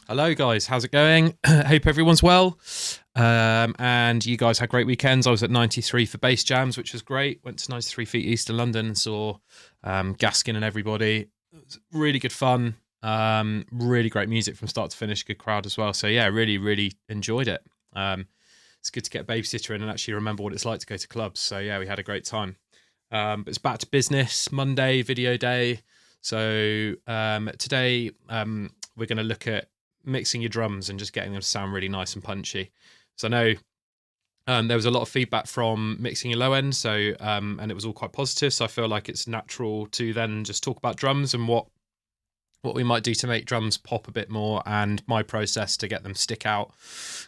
Hello, guys. How's it going? Hope everyone's well. And you guys had great weekends. I was at 93 for bass jams, which was great. Went to 93 Feet East of London and saw Gaskin and everybody. It was really good fun. Really great music from start to finish. Good crowd as well. So yeah, really enjoyed it. It's good to get a babysitter in and actually remember what it's like to go to clubs. So yeah, we had a great time. But it's back to business. Monday, video day. So today we're going to look at mixing your drums and just getting them to sound really nice and punchy. So I know there was a lot of feedback from mixing your low end, so and it was all quite positive. So I feel like it's natural to then just talk about drums and what we might do to make drums pop a bit more, and my process to get them stick out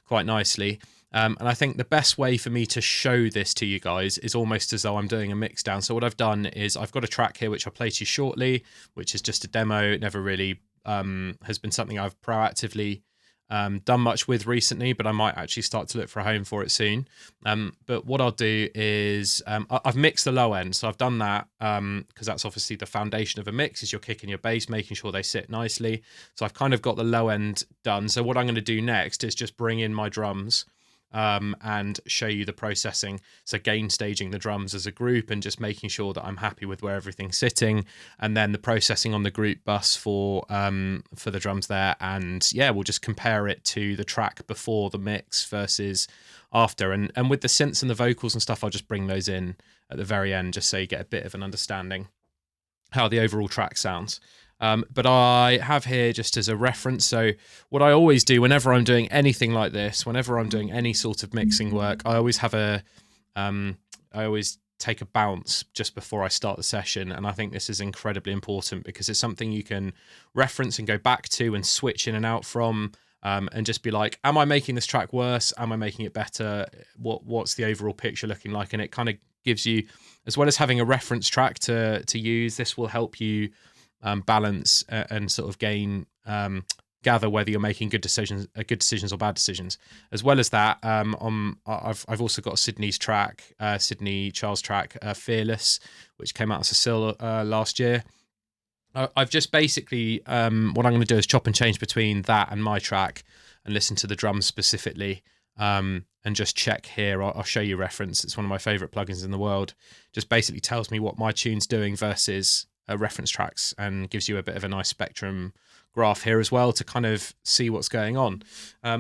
quite nicely. And I think the best way for me to show this to you guys is almost as though I'm doing a mix down. So what I've done is I've got a track here which I'll play to you shortly, which is just a demo. It never really has been something I've proactively done much with recently, but I might actually start to look for a home for it soon. But what I'll do is I've mixed the low end. So I've done that because that's obviously the foundation of a mix, is you're kicking your bass, making sure they sit nicely. So I've kind of got the low end done. So what I'm going to do next is just bring in my drums and show you the processing. So gain staging the drums as a group and just making sure that I'm happy with where everything's sitting, and then the processing on the group bus for the drums there. And yeah, we'll just compare it to the track before the mix versus after. And with the synths and the vocals and stuff, I'll just bring those in at the very end just so you get a bit of an understanding how the overall track sounds. But I have here just as a reference. So what I always do whenever I'm doing anything like this, whenever I'm doing any sort of mixing work, I always have I always take a bounce just before I start the session. And I think this is incredibly important because it's something you can reference and go back to and switch in and out from, and just be like, am I making this track worse? Am I making it better? What's the overall picture looking like? And it kind of gives you, as well as having a reference track to use, this will help you balance and sort of gather whether you're making good decisions or bad decisions. As well as that, I've also got Sydney Charles track, Fearless, which came out as a single last year. I've just basically what I'm going to do is chop and change between that and my track and listen to the drums specifically, and just check here. I'll show you reference. It's one of my favorite plugins in the world. Just basically tells me what my tune's doing versus reference tracks, and gives you a bit of a nice spectrum graph here as well to kind of see what's going on.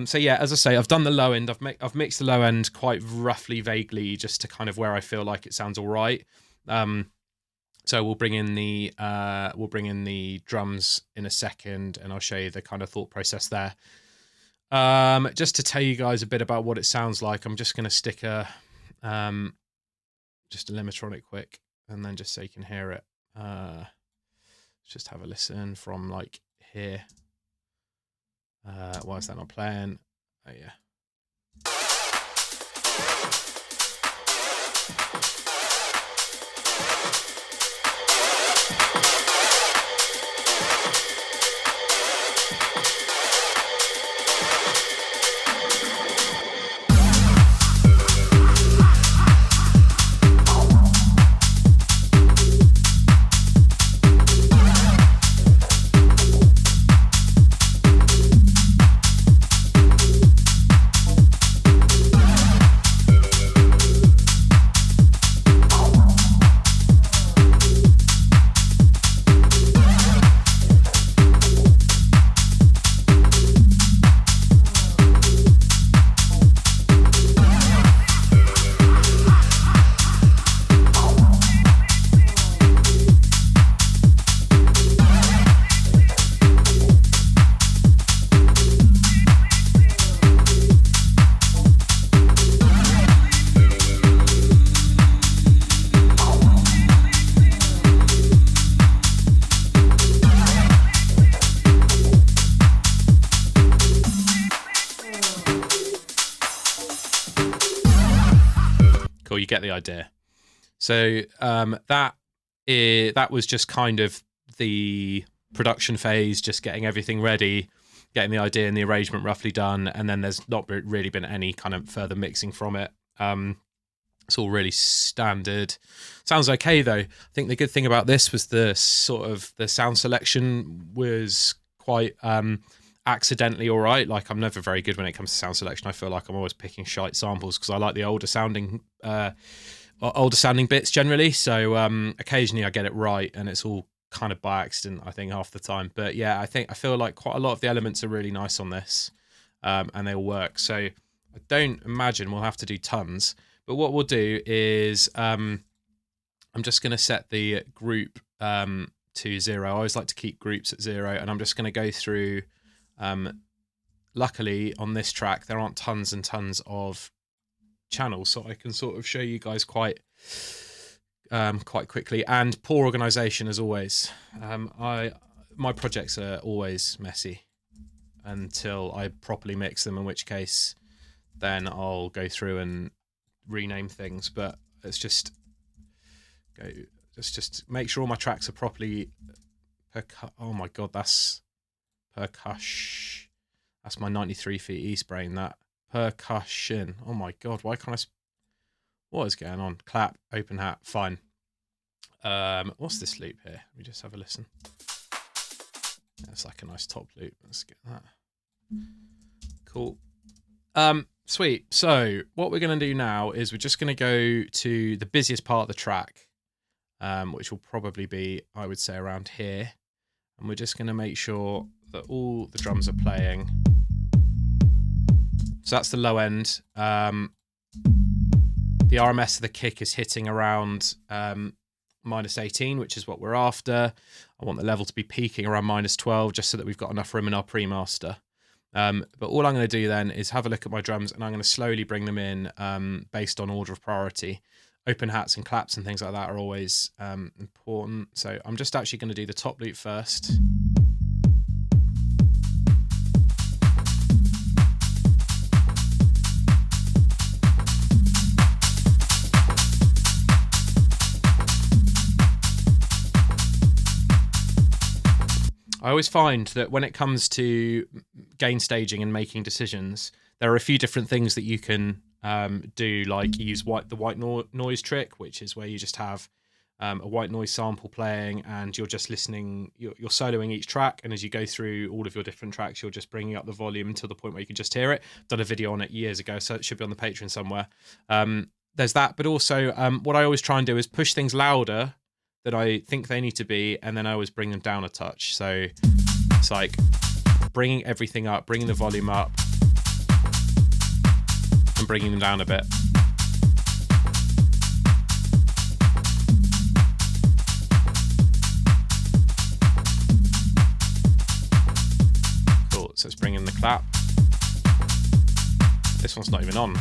So yeah, as I say, I've done the low end. I've mixed the low end quite roughly, vaguely, just to kind of where I feel like it sounds all right. So we'll bring in the drums in a second, and I'll show you the kind of thought process there. Just to tell you guys a bit about what it sounds like, I'm just going to stick just a Limitronic quick, and then just so you can hear it. Let's just have a listen from like here. Why is that not playing? Oh yeah. Cool, you get the idea. So that was just kind of the production phase, just getting everything ready, getting the idea and the arrangement roughly done, and then there's not really been any kind of further mixing from it. It's all really standard. Sounds okay though. I think the good thing about this was the sound selection was quite accidentally all right. Like, I'm never very good when it comes to sound selection. I feel like I'm always picking shite samples because I like the older sounding bits generally. So occasionally I get it right, and it's all kind of by accident, I think, half the time. But yeah, I feel like quite a lot of the elements are really nice on this, and they all work. So I don't imagine we'll have to do tons. But what we'll do is I'm just going to set the group to 0. I always like to keep groups at 0, and I'm just going to go through. Luckily, on this track, there aren't tons and tons of channels, so I can sort of show you guys quite quickly. And poor organisation as always. My projects are always messy until I properly mix them, in which case then I'll go through and rename things. But let's just make sure all my tracks are properly oh my god, that's percussion. That's my 93 feet east brain. That percussion. Oh my god, why can't I? What is going on? Clap, open hat, fine. What's this loop here? Let me just have a listen. That's like a nice top loop. Let's get that. Cool. Sweet. So what we're going to do now is we're just going to go to the busiest part of the track, which will probably be, I would say, around here. And we're just going to make sure that all the drums are playing. So that's the low end. The RMS of the kick is hitting around -18, which is what we're after. I want the level to be peaking around -12, just so that we've got enough room in our pre-master. But all I'm going to do then is have a look at my drums, and I'm going to slowly bring them in based on order of priority. Open hats and claps and things like that are always important. So I'm just actually going to do the top loop first. I always find that when it comes to gain staging and making decisions, there are a few different things that you can do, like use the white noise trick, which is where you just have a white noise sample playing, and you're just listening, you're soloing each track, and as you go through all of your different tracks, you're just bringing up the volume until the point where you can just hear it. I've done a video on it years ago, so it should be on the Patreon somewhere. There's that, but also what I always try and do is push things louder that I think they need to be, and then I always bring them down a touch. So it's like bringing everything up, bringing the volume up, and bringing them down a bit. Cool, so let's bring in the clap. This one's not even on.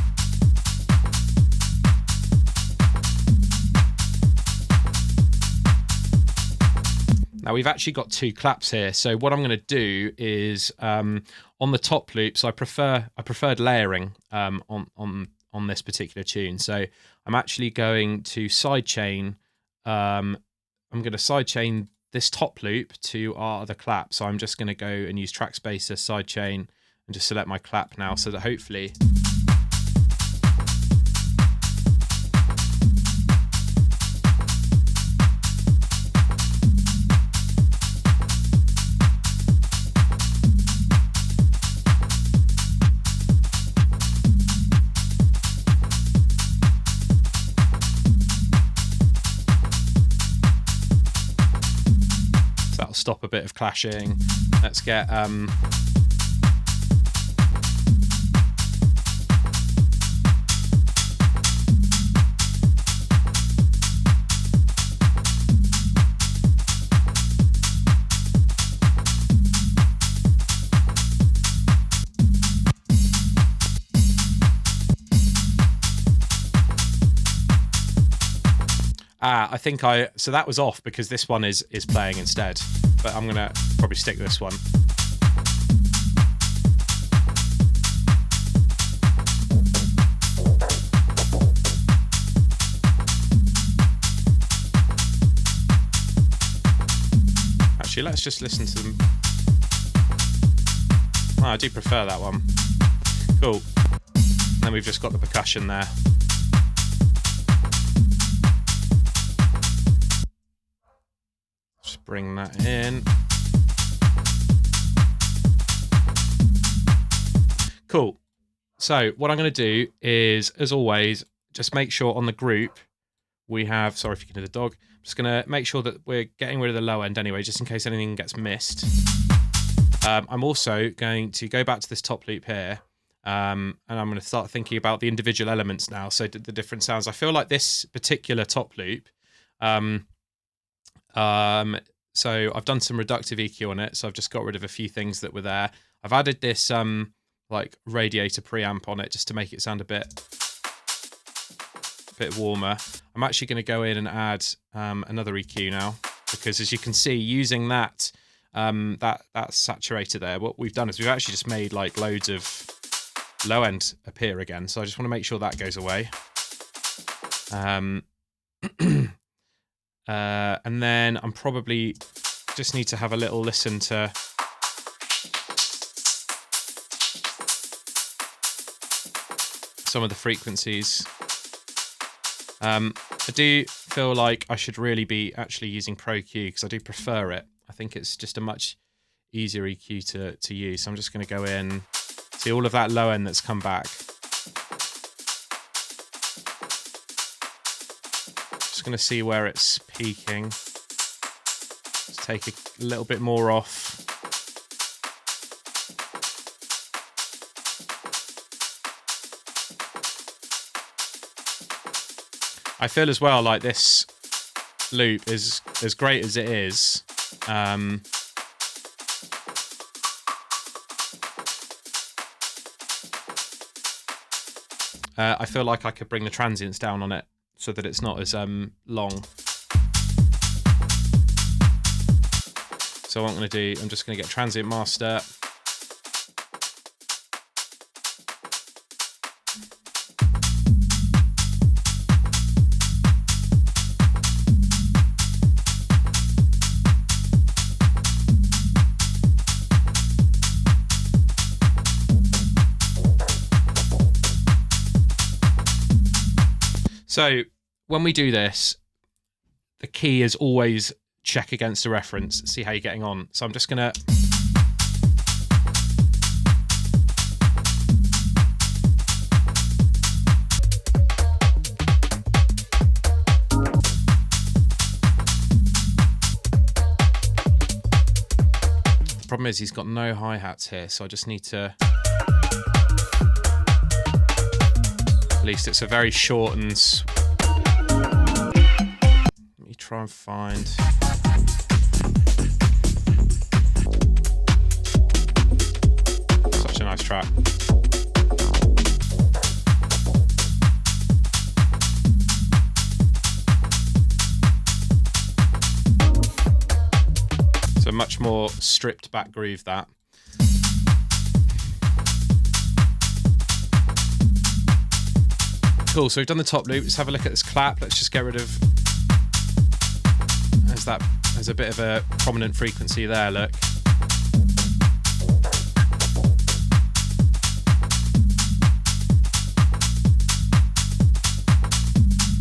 Now we've actually got 2 claps here, so what I'm going to do is on the top loops, I preferred layering on this particular tune. So I'm actually going to sidechain. I'm going to sidechain this top loop to our other clap. So I'm just going to go and use track spacer, sidechain, and just select my clap now, so that hopefully. Stop a bit of clashing. Let's get I think so that was off because this one is playing instead, but I'm gonna probably stick this one. Actually, let's just listen to them. Oh, I do prefer that one. Cool. Then we've just got the percussion there. Bring that in. Cool. So what I'm going to do is, as always, just make sure on the group we have, sorry if you can hear the dog, I'm just going to make sure that we're getting rid of the low end anyway, just in case anything gets missed. I'm also going to go back to this top loop here, and I'm going to start thinking about the individual elements now, so the different sounds. I feel like this particular top loop, so I've done some reductive EQ on it, so I've just got rid of a few things that were there. I've added this like radiator preamp on it just to make it sound a bit warmer. I'm actually going to go in and add another EQ now, because as you can see, using that that saturator there, what we've done is we've actually just made like loads of low end appear again. So I just want to make sure that goes away. And then I'm probably just need to have a little listen to some of the frequencies. I do feel like I should really be actually using Pro Q, because I do prefer it. I think it's just a much easier EQ to use. So I'm just going to go in, see all of that low end that's come back. Just going to see where it's peaking. Let's take a little bit more off. I feel as well like this loop is as great as it is. I feel like I could bring the transients down on it so that it's not as long. So what I'm going to do, I'm just going to get transient master. So when we do this, the key is always check against the reference, see how you're getting on. So I'm just going to... The problem is he's got no hi-hats here, so I just need to... At least it's a very short and... Let me try and find... Such a nice track. So much more stripped back groove that. Cool, so we've done the top loop. Let's have a look at this clap. Let's just get rid of... There's a bit of a prominent frequency there, look.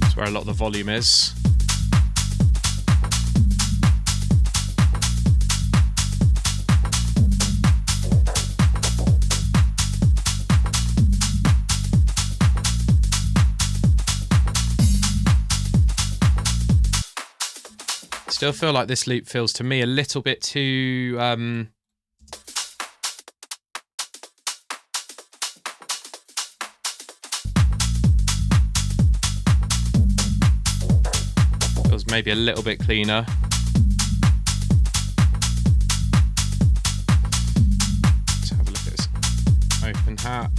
That's where a lot of the volume is. Still feel like this loop feels to me a little bit too feels maybe a little bit cleaner. Let's have a look at this open hat.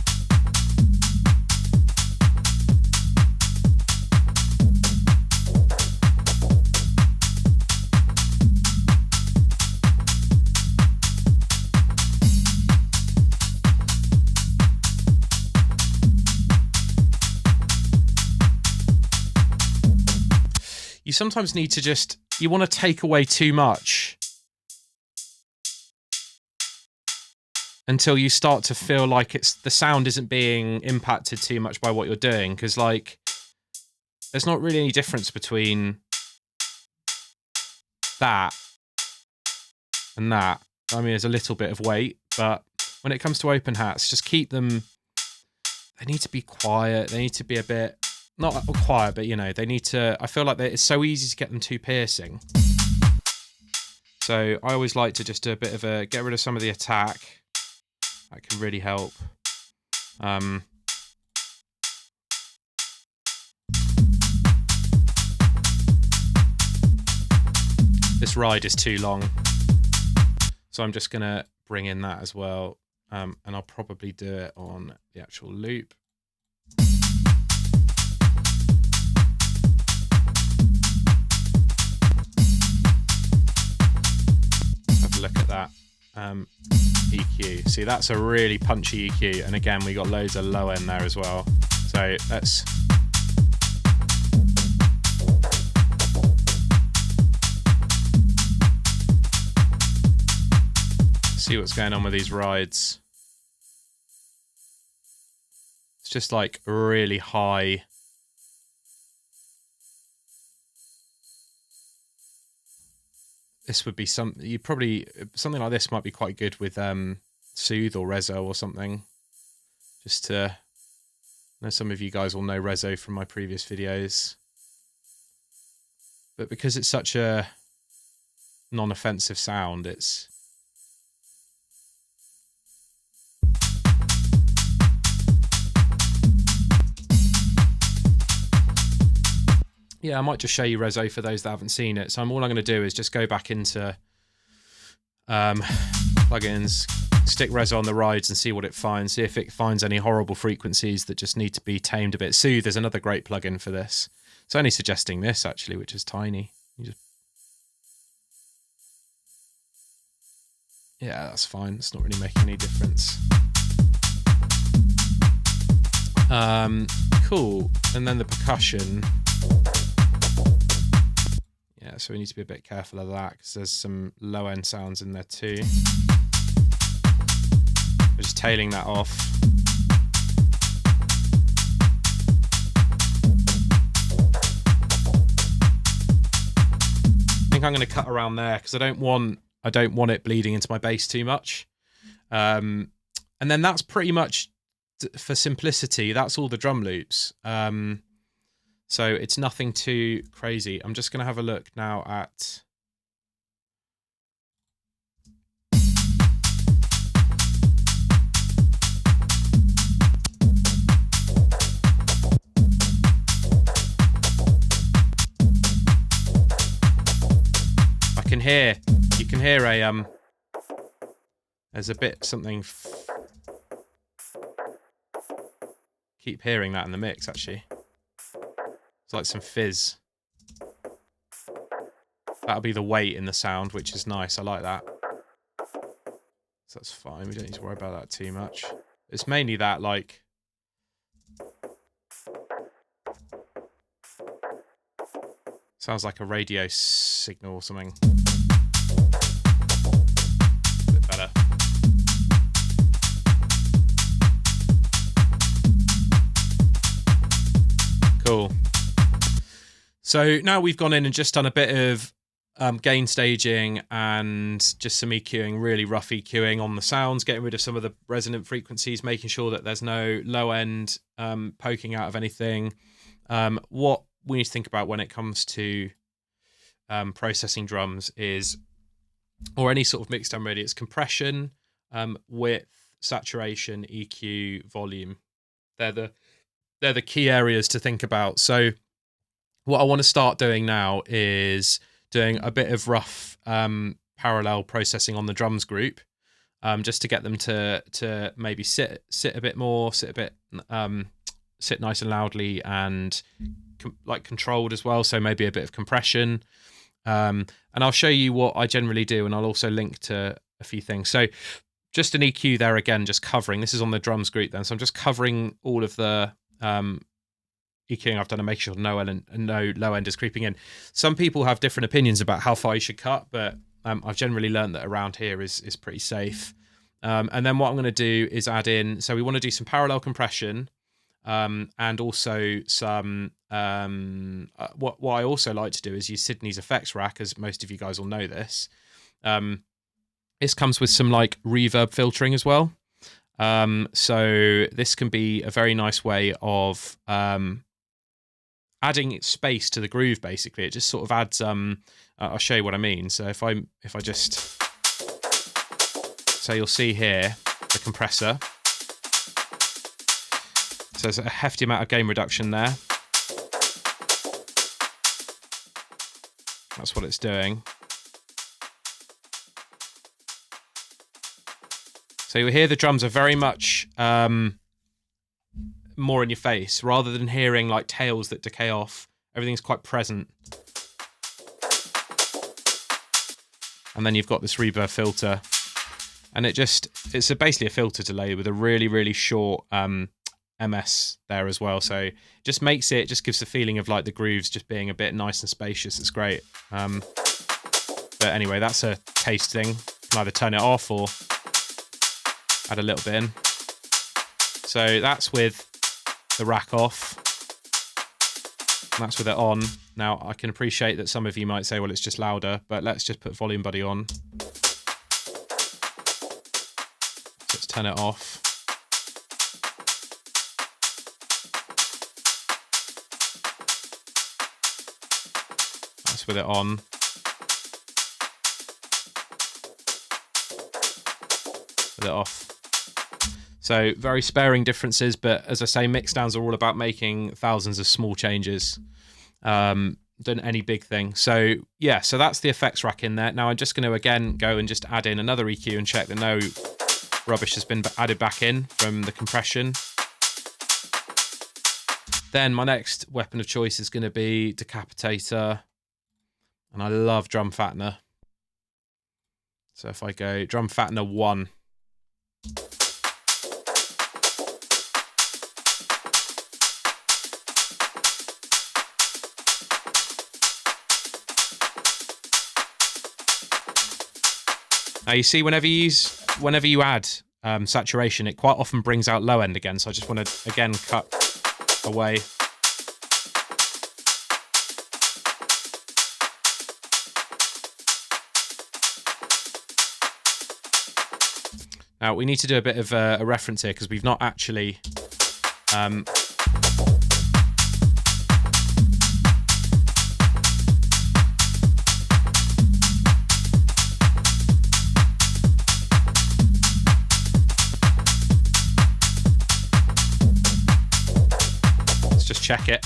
You sometimes need to just, you want to take away too much until you start to feel like the sound isn't being impacted too much by what you're doing. Because like, there's not really any difference between that and that. I mean, there's a little bit of weight, but when it comes to open hats, just keep them, they need to be quiet. They need to be a bit, not quiet, but, you know, they need to, I feel like it's so easy to get them too piercing. So I always like to just do a bit of a, get rid of some of the attack. That can really help. This ride is too long. So I'm just going to bring in that as well. And I'll probably do it on the actual loop. Have a look at that. EQ. See, that's a really punchy EQ. And again, we got loads of low end there as well. So let's... see what's going on with these rides. It's just like really high. This would be something you probably, something like this might be quite good with Soothe or Rezo or something. Just to, I know some of you guys will know Rezo from my previous videos, but because it's such a non-offensive sound, it's yeah, I might just show you Rezo for those that haven't seen it. So all I'm going to do is just go back into plugins, stick Rezo on the rides and see what it finds. See if it finds any horrible frequencies that just need to be tamed a bit. Soothe is another great plugin for this. It's only suggesting this actually, which is tiny. Yeah, that's fine. It's not really making any difference. Cool. And then the percussion. Yeah, so we need to be a bit careful of that because there's some low end sounds in there too. We're just tailing that off. I think I'm going to cut around there because I don't want it bleeding into my bass too much. And then that's pretty much, for simplicity, that's all the drum loops. So it's nothing too crazy. I'm just going to have a look now at... you can hear a, there's a bit something, keep hearing that in the mix actually. It's like some fizz. That'll be the weight in the sound, which is nice. I like that. So that's fine. We don't need to worry about that too much. It's mainly that, like... sounds like a radio signal or something. A bit better. Cool. So now we've gone in and just done a bit of gain staging and just some EQing, really rough EQing on the sounds, getting rid of some of the resonant frequencies, making sure that there's no low end poking out of anything. What we need to think about when it comes to processing drums is, or any sort of mix done really, it's compression, width, saturation, EQ, volume. They're the key areas to think about. So what I want to start doing now is doing a bit of rough parallel processing on the drums group, just to get them to maybe sit a bit more, sit nice and loudly and like controlled as well. So maybe a bit of compression. And I'll show you what I generally do, and I'll also link to a few things. So just an EQ there again, just covering. This is on the drums group then. So I'm just covering all of the EQing I've done and make sure no low end is creeping in. Some people have different opinions about how far you should cut, but I've generally learned that around here is pretty safe. And then what I'm going to do is add in, so we want to do some parallel compression, and also some, what I also like to do is use Sydney's effects rack, as most of you guys will know this. This comes with some like reverb filtering as well. So this can be a very nice way of adding space to the groove. Basically, it just sort of adds. I'll show you what I mean. So if I just, so you'll see here the compressor. So there's a hefty amount of gain reduction there. That's what it's doing. So you'll hear the drums are very much more in your face, rather than hearing like tails that decay off. Everything's quite present. And then you've got this reverb filter. And it's basically a filter delay with a really, really short MS there as well. So it just makes it, just gives the feeling of like the grooves just being a bit nice and spacious. It's great. But anyway, that's a taste thing. You can either turn it off or add a little bit in. So that's with the rack off. And that's with it on. Now, I can appreciate that some of you might say, well, it's just louder, but let's just put Volume Buddy on. So let's turn it off. That's with it on. With it off. So very sparing differences, but as I say, mixdowns are all about making thousands of small changes than any big thing. So yeah, so that's the effects rack in there. Now I'm just going to again go and just add in another EQ and check that no rubbish has been added back in from the compression. Then my next weapon of choice is going to be Decapitator, and I love Drum Fattener. So if I go Drum Fattener 1. Now you see, whenever you add saturation, it quite often brings out low end again. So I just want to again cut away. Now we need to do a bit of a reference here because we've not actually check it.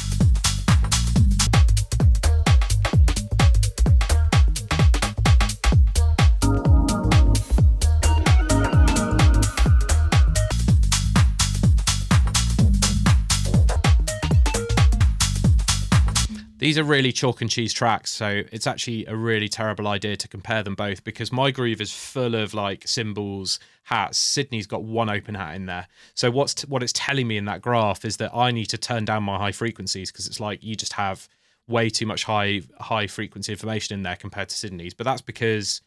These are really chalk and cheese tracks, so it's actually a really terrible idea to compare them both, because my groove is full of like cymbals, hats. Sydney's got one open hat in there. So what it's telling me in that graph is that I need to turn down my high frequencies, because it's like you just have way too much high frequency information in there compared to Sydney's. But that's because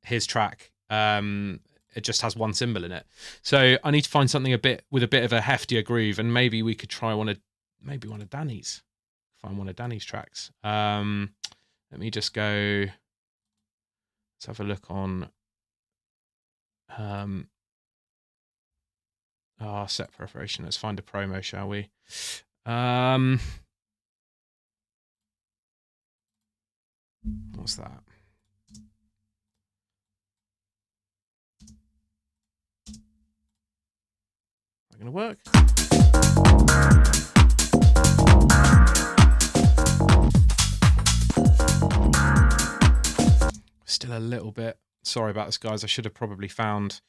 his track it just has one cymbal in it. So I need to find something with a bit of a heftier groove, and maybe we could try one of Danny's. Find one of Danny's tracks. Let me just go. Let's have a look on. Set preparation. Let's find a promo, shall we? What's that? Not gonna work. Still a little bit. Sorry about this, guys. I should have probably found.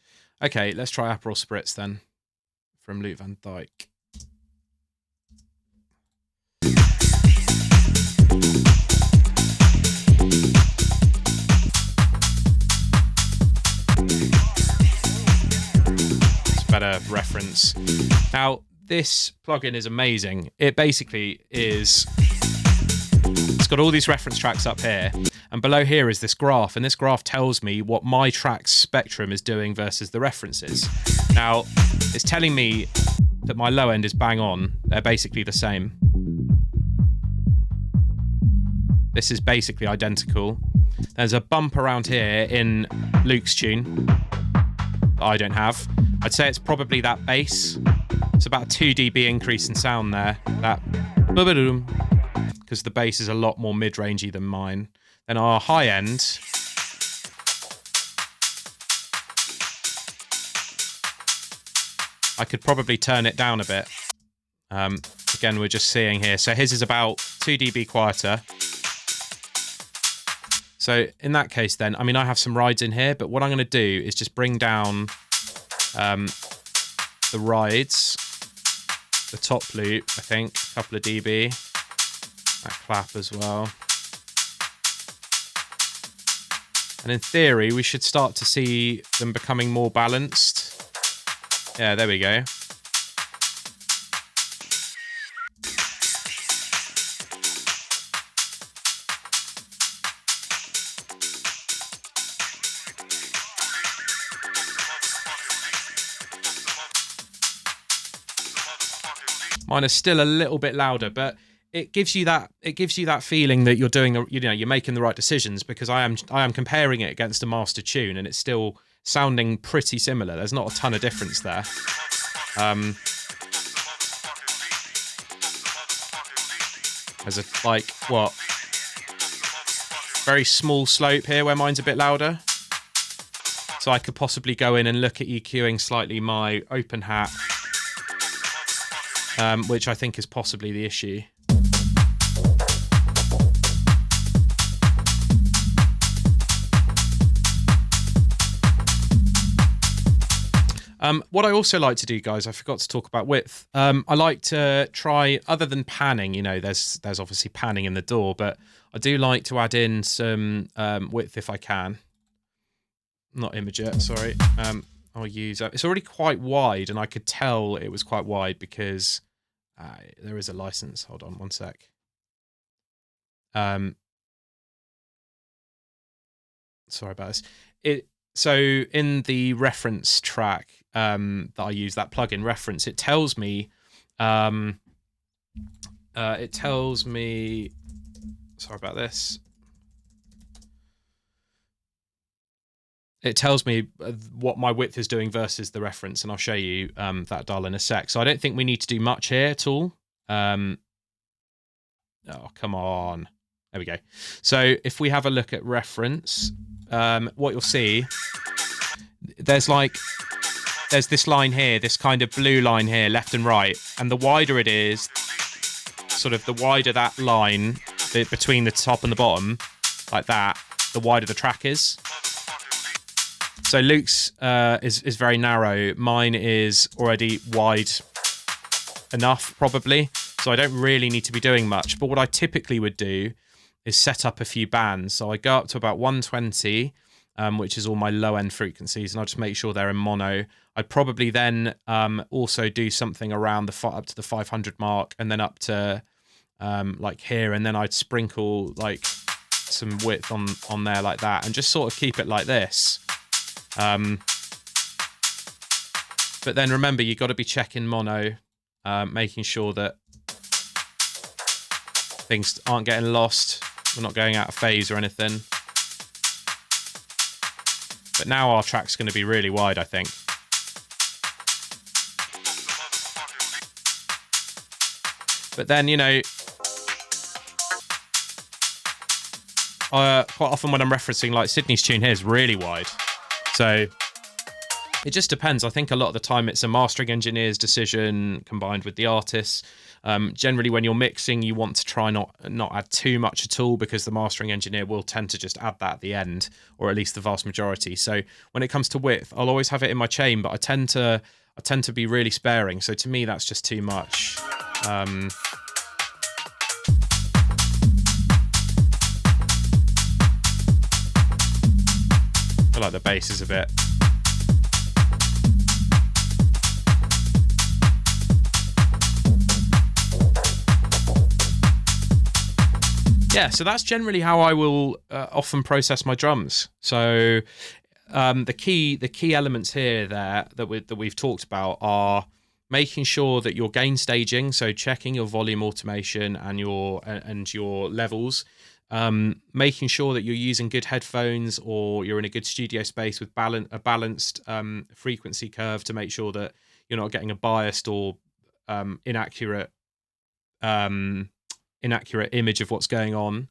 Okay, let's try Aperol Spritz then, from Luke Van Dyke. It's a better reference. Now, this plugin is amazing. It basically is. It's got all these reference tracks up here. And below here is this graph, and this graph tells me what my track's spectrum is doing versus the references. Now, it's telling me that my low end is bang on. They're basically the same. This is basically identical. There's a bump around here in Luke's tune that I don't have. I'd say it's probably that bass. It's about a 2 dB increase in sound there. That because the bass is a lot more mid-rangey than mine. Then our high end, I could probably turn it down a bit. Again, we're just seeing here. So his is about 2 dB quieter. So in that case then, I mean, I have some rides in here, but what I'm going to do is just bring down the rides, the top loop, I think, a couple of dB. That clap as well. And in theory, we should start to see them becoming more balanced. Yeah, there we go. Mine is still a little bit louder, but it gives you that feeling that you're doing you're making the right decisions, because I am comparing it against a master tune and it's still sounding pretty similar. There's not a ton of difference there. There's a very small slope here where mine's a bit louder. So I could possibly go in and look at EQing slightly my open hat, which I think is possibly the issue. What I also like to do, guys, I forgot to talk about width. I like to try, other than panning, you know, there's obviously panning in the DAW, but I do like to add in some width if I can. Not imager, sorry. I'll use it's already quite wide, and I could tell it was quite wide because there is a license. Hold on one sec. Sorry about this. So in the reference track that I use, that plugin reference, it tells me sorry about this. It tells me what my width is doing versus the reference, and I'll show you that dial in a sec. So I don't think we need to do much here at all. Oh, come on. There we go. So if we have a look at reference, what you'll see, there's this line here, this kind of blue line here, left and right. And the wider it is, sort of the wider that line between the top and the bottom, like that, the wider the track is. So Luke's is very narrow. Mine is already wide enough, probably. So I don't really need to be doing much. But what I typically would do is set up a few bands. So I go up to about 120, which is all my low-end frequencies, and I'll just make sure they're in mono. I'd probably then also do something around up to the 500 mark, and then up to like here, and then I'd sprinkle like some width on there like that, and just sort of keep it like this. But then remember, you've got to be checking mono, making sure that things aren't getting lost. We're not going out of phase or anything. But now our track's going to be really wide, I think. But then, you know, quite often when I'm referencing, like Sydney's tune here is really wide. So it just depends. I think a lot of the time it's a mastering engineer's decision combined with the artist's. Generally, when you're mixing, you want to try not add too much at all, because the mastering engineer will tend to just add that at the end, or at least the vast majority. So when it comes to width, I'll always have it in my chain, but I tend to be really sparing. So to me, that's just too much. I like the bass is a bit. Yeah, so that's generally how I will often process my drums. So the key elements here that we've talked about are making sure that your gain staging, so checking your volume automation and your levels, making sure that you're using good headphones or you're in a good studio space with a balanced frequency curve to make sure that you're not getting a biased or inaccurate image of what's going on.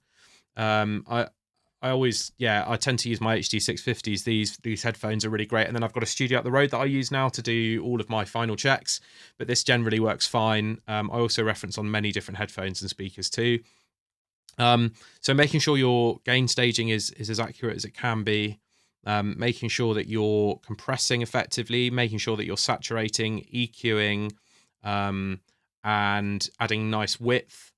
I always, I tend to use my HD 650s. These headphones are really great. And then I've got a studio up the road that I use now to do all of my final checks, but this generally works fine. I also reference on many different headphones and speakers too. So making sure your gain staging is as accurate as it can be, making sure that you're compressing effectively, making sure that you're saturating, EQing, and adding nice width.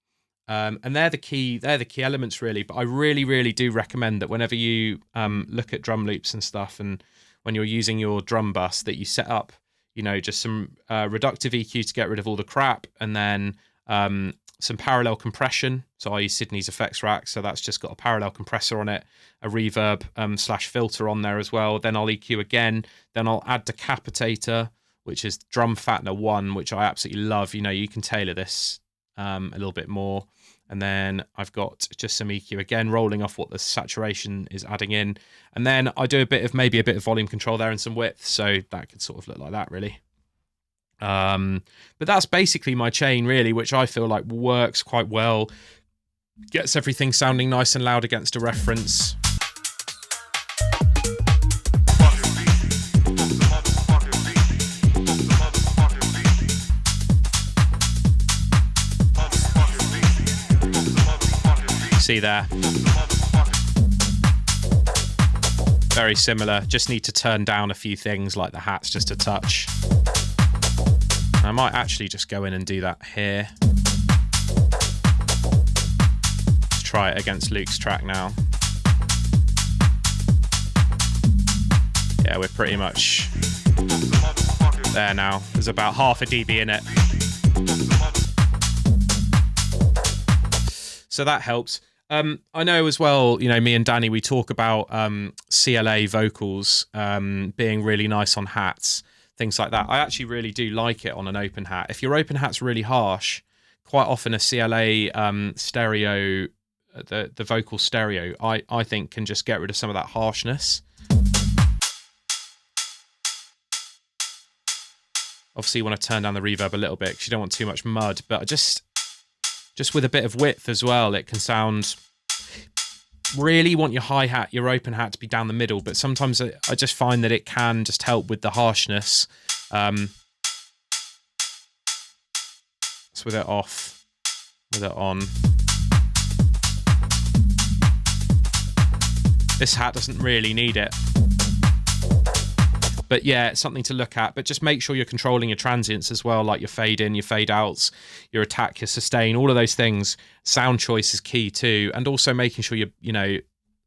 And they're the key elements really. But I really, really do recommend that whenever you look at drum loops and stuff, and when you're using your drum bus, that you set up, just some reductive EQ to get rid of all the crap, and then some parallel compression. So I use Sydney's effects rack, so that's just got a parallel compressor on it, a reverb / filter on there as well. Then I'll EQ again. Then I'll add decapitator, which is drum fattener 1, which I absolutely love. You can tailor this a little bit more. And then I've got just some EQ again, rolling off what the saturation is adding in. And then I do maybe a bit of volume control there and some width. So that could sort of look like that really. But that's basically my chain really, which I feel like works quite well. Gets everything sounding nice and loud against a reference. See there, very similar. Just need to turn down a few things like the hats just a touch. I might actually just go in and do that here. Let's try it against Luke's track now. Yeah, we're pretty much there now. There's about half a dB in it, so that helps. I know as well, me and Danny, we talk about CLA vocals being really nice on hats, things like that. I actually really do like it on an open hat. If your open hat's really harsh, quite often a CLA stereo, the vocal stereo, I think can just get rid of some of that harshness. Obviously you want to turn down the reverb a little bit because you don't want too much mud, but just with a bit of width as well, it can sound. Really want your hi-hat, your open hat to be down the middle, but sometimes I just find that it can just help with the harshness. So with it off, with it on. This hat doesn't really need it. But yeah, it's something to look at. But just make sure you're controlling your transients as well, like your fade in, your fade outs, your attack, your sustain, all of those things. Sound choice is key too. And also making sure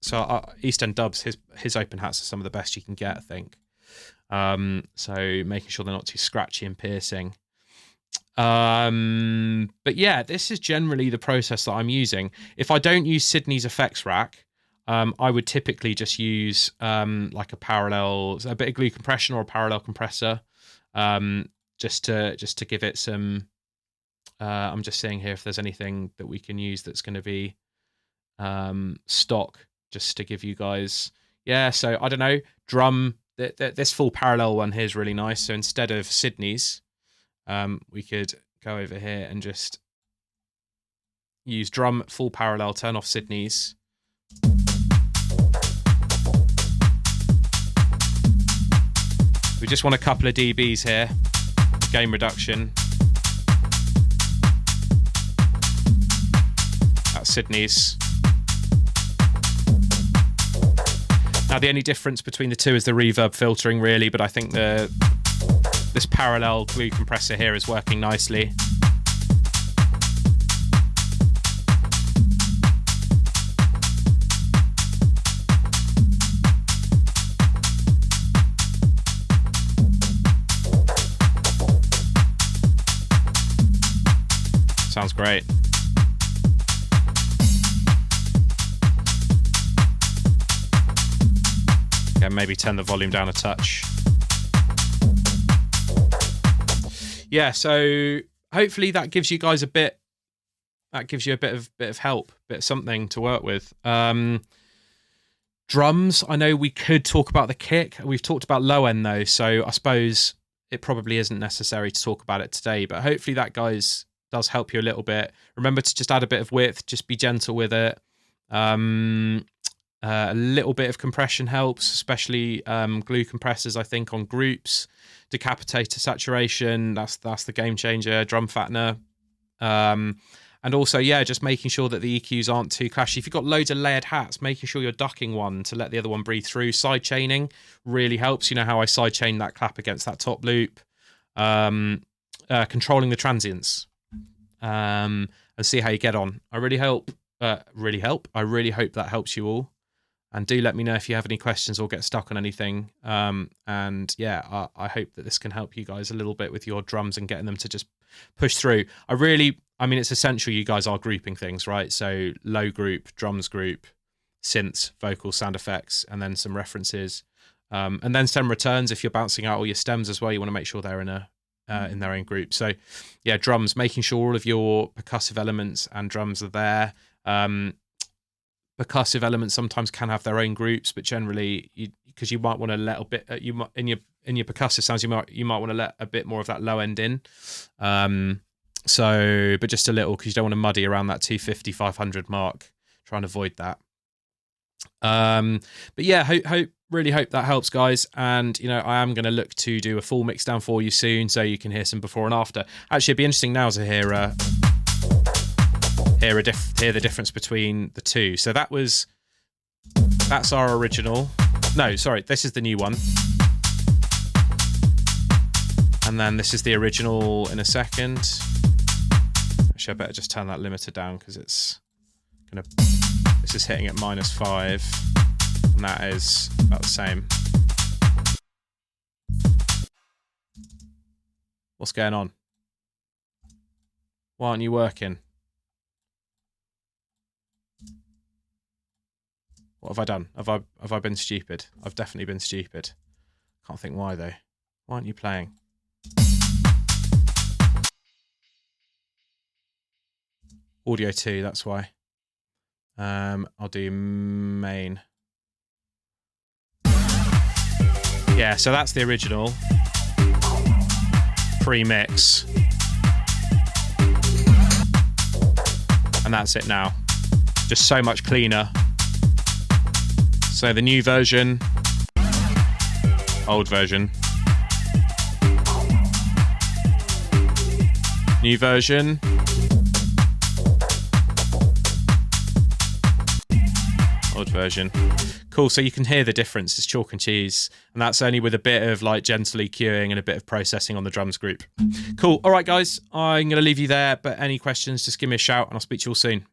so East End Dubs, his open hats are some of the best you can get, I think. So making sure they're not too scratchy and piercing. But yeah, this is generally the process that I'm using. If I don't use Sydney's effects rack, I would typically just use like a bit of glue compression or a parallel compressor, just to give it some. I'm just seeing here if there's anything that we can use that's going to be stock, just to give you guys. Yeah, so I don't know, drum. This full parallel one here is really nice. So instead of Sydney's, we could go over here and just use drum full parallel. Turn off Sydney's. We just want a couple of dBs here, gain reduction. That's Sydney's. Now the only difference between the two is the reverb filtering really, but I think this parallel glue compressor here is working nicely. Sounds great. Okay, maybe turn the volume down a touch. Yeah, so hopefully that gives you guys a bit that gives you a bit of help, bit of something to work with. Drums, I know we could talk about the kick. We've talked about low end though, so I suppose it probably isn't necessary to talk about it today, but hopefully that, guys, does help you a little bit. Remember to just add a bit of width, just be gentle with it. A little bit of compression helps, especially glue compressors, I think, on groups. Decapitator saturation, that's the game changer. Drum fattener. And also, yeah, just making sure that the EQs aren't too clashy. If you've got loads of layered hats, making sure you're ducking one to let the other one breathe through. Side chaining really helps. You know how I side chain that clap against that top loop. Controlling the transients. And see how you get on. I really hope that helps you all. And do let me know if you have any questions or get stuck on anything. And yeah, I hope that this can help you guys a little bit with your drums and getting them to just push through. I mean, it's essential you guys are grouping things, right? So low group, drums group, synths, vocals, sound effects, and then some references. And then some returns if you're bouncing out all your stems as well. You want to make sure they're in their own group. So yeah, drums, making sure all of your percussive elements and drums are there. Percussive elements sometimes can have their own groups, but generally, because you might want to let a bit in your percussive sounds, you might want to let a bit more of that low end in. But just a little, because you don't want to muddy around that 250, 500 mark. Try and avoid that. But yeah, really hope that helps, guys. And I am going to look to do a full mix down for you soon, so you can hear some before and after. Actually, it'd be interesting now to hear the difference between the two. So that's our original. No, sorry, this is the new one. And then this is the original in a second. Actually, I better just turn that limiter down because this is hitting at -5, and that is about the same. What's going on? Why aren't you working? What have I done? Have I been stupid? I've definitely been stupid. Can't think why though. Why aren't you playing? Audio 2, that's why. I'll do main. Yeah, so that's the original pre-mix. And that's it now. Just so much cleaner. So the new version, old version. New version. Old version. Cool, so you can hear the difference. It's chalk and cheese. And that's only with a bit of like gentle EQing and a bit of processing on the drums group. Cool. All right, guys, I'm going to leave you there. But any questions, just give me a shout and I'll speak to you all soon.